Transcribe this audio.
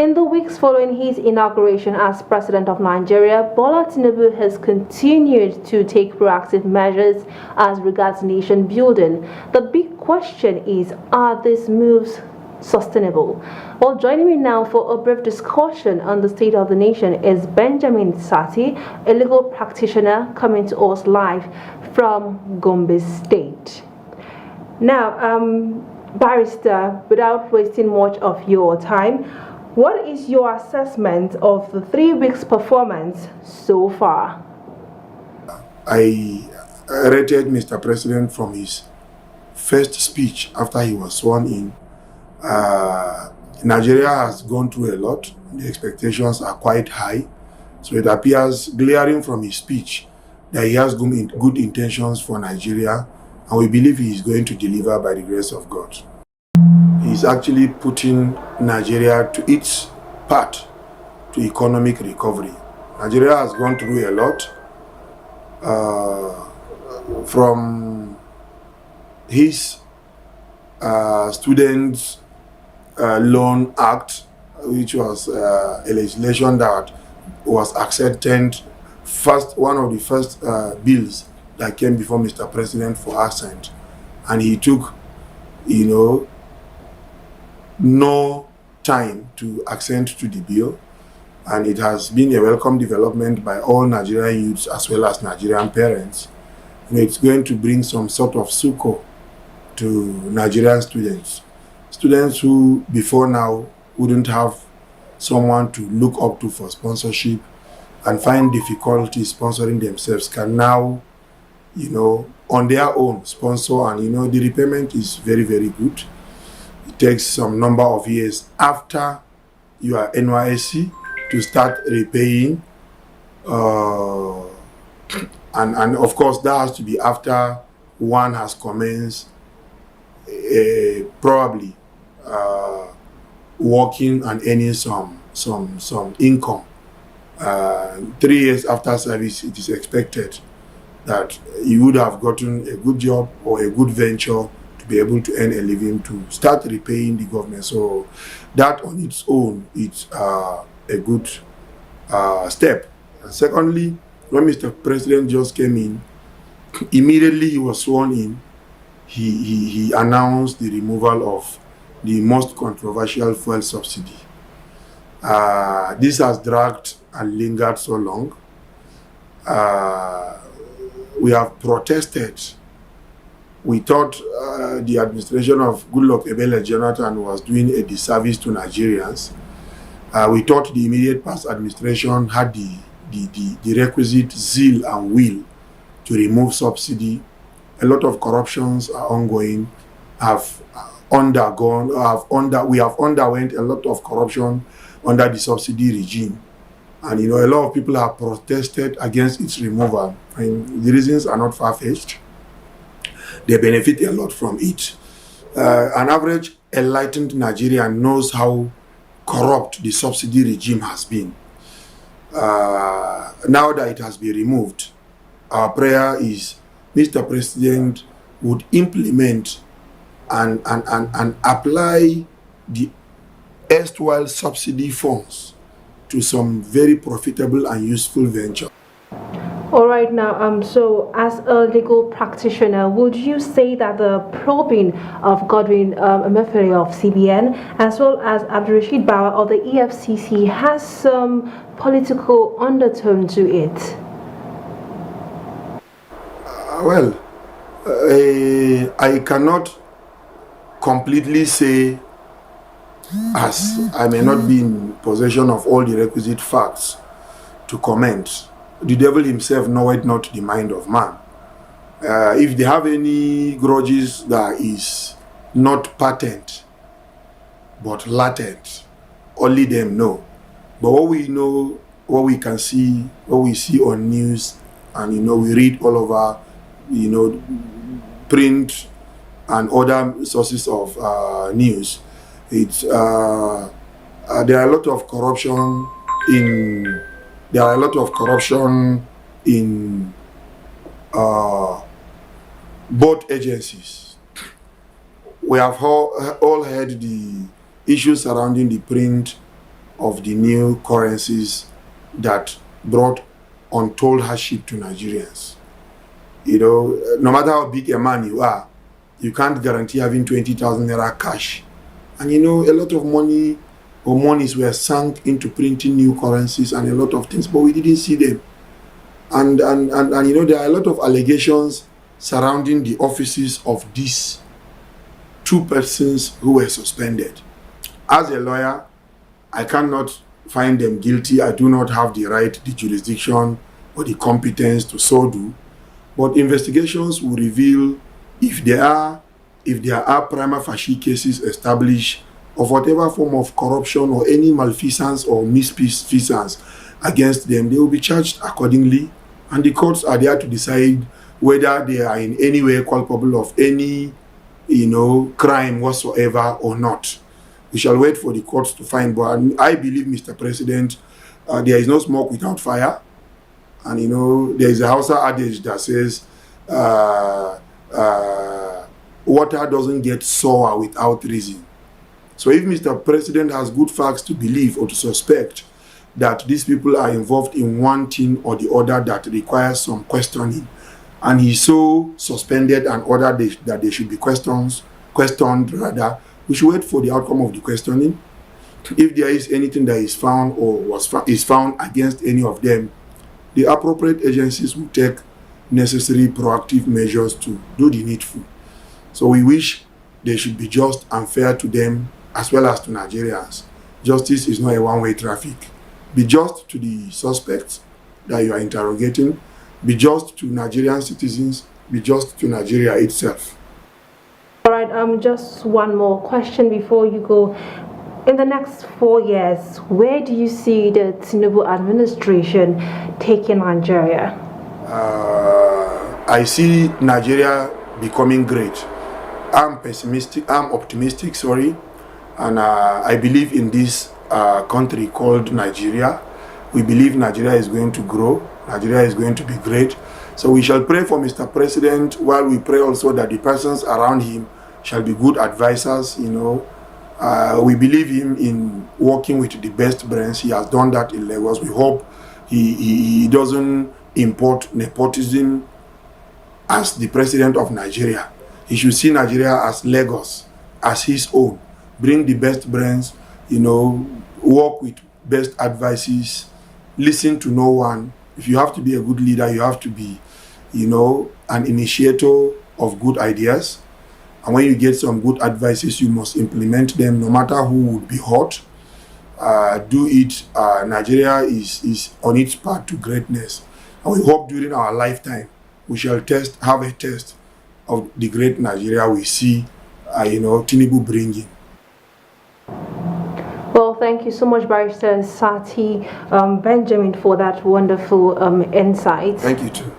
In the weeks following his inauguration as President of Nigeria, Bola Tinubu has continued to take proactive measures as regards nation building. The big question is, are these moves sustainable? Well, joining me now for a brief discussion on the state of the nation is Benjamin Sati, a legal practitioner coming to us live from Gombe State. Now, Barrister, without wasting much of your time, what is your assessment of the 3 weeks performance so far? I rated Mr. President from his first speech after he was sworn in. Nigeria has gone through a lot. The expectations are quite high. So it appears glaring from his speech that he has good intentions for Nigeria, and we believe he is going to deliver by the grace of God. He is actually putting Nigeria to its part to economic recovery. Nigeria has gone through a lot. From his Students' Loan Act, which was a legislation that was accepted one of the first bills that came before Mr. President for assent, and he took, no time to assent to the bill, and it has been a welcome development by all Nigerian youths as well as Nigerian parents. It's going to bring some sort of succor to Nigerian students who before now wouldn't have someone to look up to for sponsorship and find difficulty sponsoring themselves can now, on their own sponsor, and the repayment is very, very good. It takes some number of years after your NYSC to start repaying, and of course that has to be after one has commenced probably working and earning some income. 3 years after service, it is expected that you would have gotten a good job or a good venture to be able to earn a living to start repaying the government. So that on its own, it's a good step. And secondly, when Mr. President just came in, immediately he was sworn in, he announced the removal of the most controversial fuel subsidy. This has dragged and lingered so long. We have protested. We thought the administration of Goodluck Ebele Jonathan was doing a disservice to Nigerians. We thought the immediate past administration had the requisite zeal and will to remove subsidy. A lot of corruptions are ongoing. We have underwent a lot of corruption under the subsidy regime. And a lot of people have protested against its removal. And the reasons are not far-fetched. They benefit a lot from it. An average enlightened Nigerian knows how corrupt the subsidy regime has been. Now that it has been removed, our prayer is Mr. President would implement and apply the erstwhile subsidy funds to some very profitable and useful venture. All right, now, so as a legal practitioner, would you say that the probing of Godwin Emefiele of CBN as well as Abdulrasheed Bawa of the EFCC has some political undertone to it? I cannot completely say, as I may not be in possession of all the requisite facts to comment. The devil himself knoweth not the mind of man. If they have any grudges that is not patent but latent, only them know. But what we know, what we can see, what we see on news, and we read all over, print and other sources of news, it's there are a lot of corruption in. There are a lot of corruption in both agencies. We have all heard the issues surrounding the print of the new currencies that brought untold hardship to Nigerians. You know, no matter how big a man you are, you can't guarantee having 20,000 naira cash. And you know, a lot of money or monies were sunk into printing new currencies and a lot of things, but we didn't see them. And you know, there are a lot of allegations surrounding the offices of these two persons who were suspended. As a lawyer, I cannot find them guilty. I do not have the right, the jurisdiction, or the competence to so do. But investigations will reveal if there are prima facie cases established of whatever form of corruption or any malfeasance or misfeasance against them, they will be charged accordingly, and the courts are there to decide whether they are in any way culpable of any, you know, crime whatsoever or not. We shall wait for the courts to find. But I believe, Mr. President, there is no smoke without fire. And you know, there is a Hausa adage that says, water doesn't get sour without reason. So if Mr. President has good facts to believe or to suspect that these people are involved in one thing or the other that requires some questioning, and he so suspended and ordered that they should be questioned rather, we should wait for the outcome of the questioning. If there is anything that is found or is found against any of them, the appropriate agencies will take necessary proactive measures to do the needful. So we wish they should be just and fair to them as well as to Nigerians. Justice is not a one-way traffic. Be just to the suspects that you are interrogating. Be just to Nigerian citizens. Be just to Nigeria itself. All right, just one more question before you go. In the next 4 years, where do you see the Tinubu administration taking Nigeria? I see Nigeria becoming great. I'm optimistic, and I believe in this country called Nigeria. We believe Nigeria is going to grow. Nigeria is going to be great. So we shall pray for Mr. President, while we pray also that the persons around him shall be good advisors, you know. We believe him in working with the best brains. He has done that in Lagos. We hope he doesn't import nepotism as the president of Nigeria. He should see Nigeria as Lagos, as his own. Bring the best brains, you know, work with best advices, listen to no one. If you have to be a good leader, you have to be, you know, an initiator of good ideas. And when you get some good advices, you must implement them no matter who would be hurt. Do it. Nigeria is on its path to greatness. And we hope during our lifetime, we shall have a test of the great Nigeria we see, you know, Tinubu bringing. Well, thank you so much, Barrister Sati Benjamin, for that wonderful insight. Thank you too.